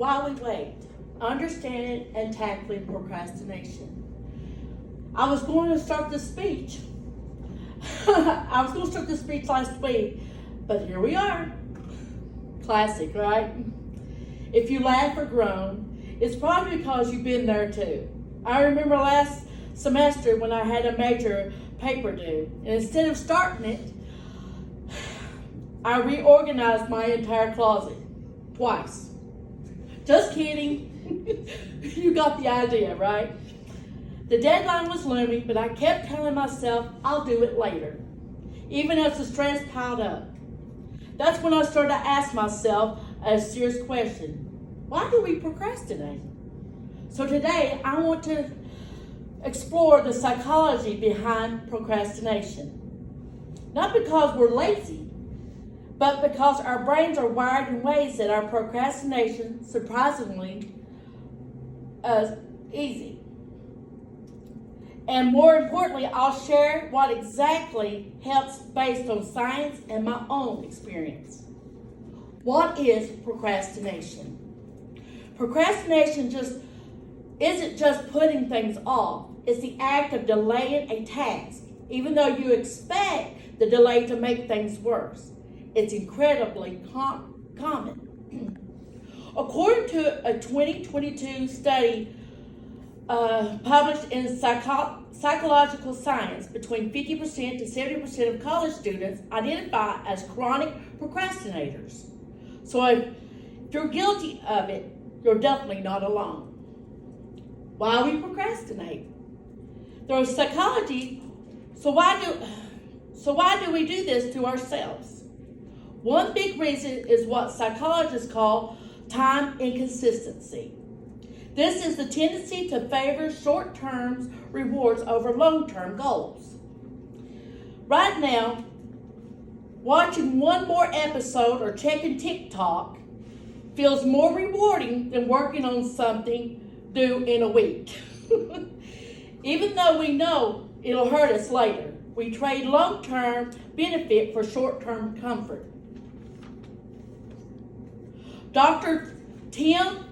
While we wait, understanding and tackling procrastination. I was going to start the speech. I was going to start the speech last week, but here we are. Classic, right? If you laugh or groan, it's probably because you've been there too. I remember last semester when I had a major paper due, and instead of starting it, I reorganized my entire closet twice. Just kidding. You got the idea, right? The deadline was looming, but I kept telling myself I'll do it later, even as the stress piled up. That's when I started to ask myself a serious question. Why do we procrastinate? So today, I want to explore the psychology behind procrastination. Not because we're lazy, but because our brains are wired in ways that our procrastination, surprisingly, easy. And more importantly, I'll share what exactly helps based on science and my own experience. What is procrastination? Procrastination isn't just putting things off. It's the act of delaying a task, even though you expect the delay to make things worse. It's incredibly common. According to a 2022 study published in Psychological Science, between 50% to 70% of college students identify as chronic procrastinators. So if you're guilty of it, you're definitely not alone. Why we procrastinate? There's psychology. So why do we do this to ourselves? One big reason is what psychologists call time inconsistency. This is the tendency to favor short-term rewards over long-term goals. Right now, watching one more episode or checking TikTok feels more rewarding than working on something due in a week. Even though we know it'll hurt us later, we trade long-term benefit for short-term comfort. Dr. Tim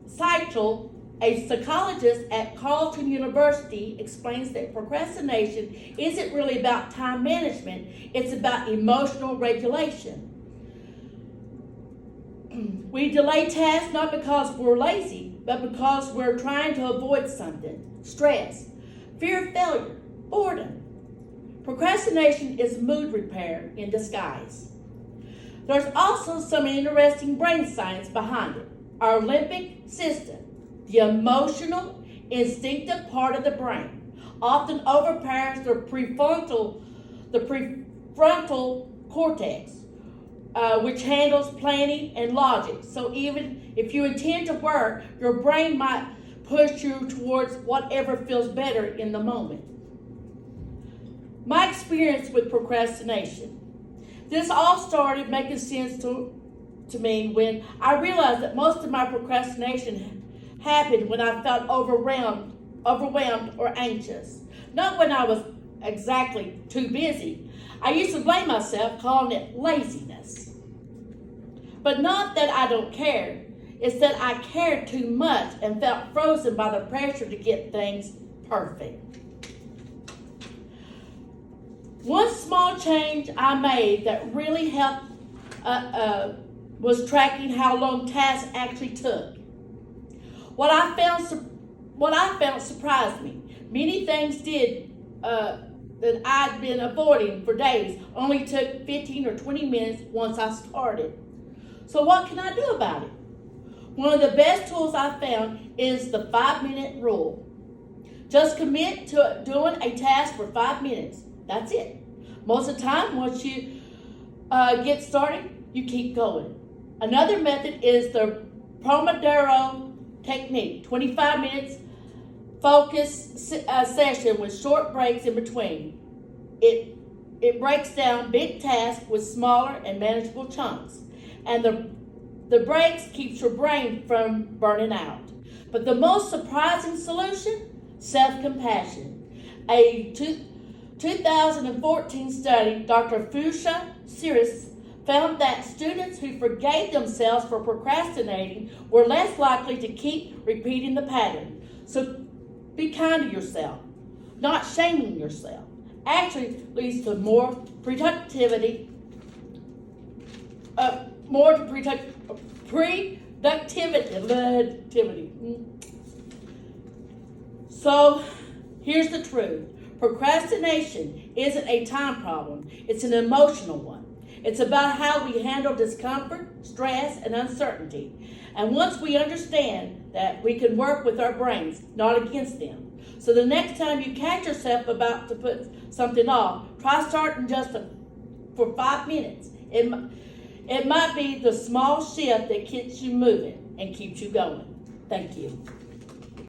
Seitel, a psychologist at Carleton University, explains that procrastination isn't really about time management, it's about emotional regulation. We delay tasks not because we're lazy, but because we're trying to avoid something. Stress, fear of failure, boredom. Procrastination is mood repair in disguise. There's also some interesting brain science behind it. Our limbic system, the emotional, instinctive part of the brain, often overpowers the prefrontal cortex, which handles planning and logic. So even if you intend to work, your brain might push you towards whatever feels better in the moment. My experience with procrastination. This all started making sense to me when I realized that most of my procrastination happened when I felt overwhelmed or anxious. Not when I was exactly too busy. I used to blame myself, calling it laziness. But not that I don't care. It's that I cared too much and felt frozen by the pressure to get things perfect. One small change I made that really helped was tracking how long tasks actually took. What I found surprised me. Many things that I'd been avoiding for days only took 15 or 20 minutes once I started. So what can I do about it? One of the best tools I found is the 5-minute rule. Just commit to doing a task for 5 minutes. That's it. Most of the time, once you get started, you keep going. Another method is the Pomodoro technique, 25 minutes focus session with short breaks in between. It breaks down big tasks with smaller and manageable chunks. And the breaks keeps your brain from burning out. But the most surprising solution, self-compassion. A 2014 study, Dr. Fusha Siris found that students who forgave themselves for procrastinating were less likely to keep repeating the pattern. So be kind to yourself. Not shaming yourself actually leads to more productivity, productivity. So here's the truth. Procrastination isn't a time problem. It's an emotional one. It's about how we handle discomfort, stress, and uncertainty. And once we understand that, we can work with our brains, not against them. So the next time you catch yourself about to put something off, try starting for 5 minutes. It might be the small shift that gets you moving and keeps you going. Thank you.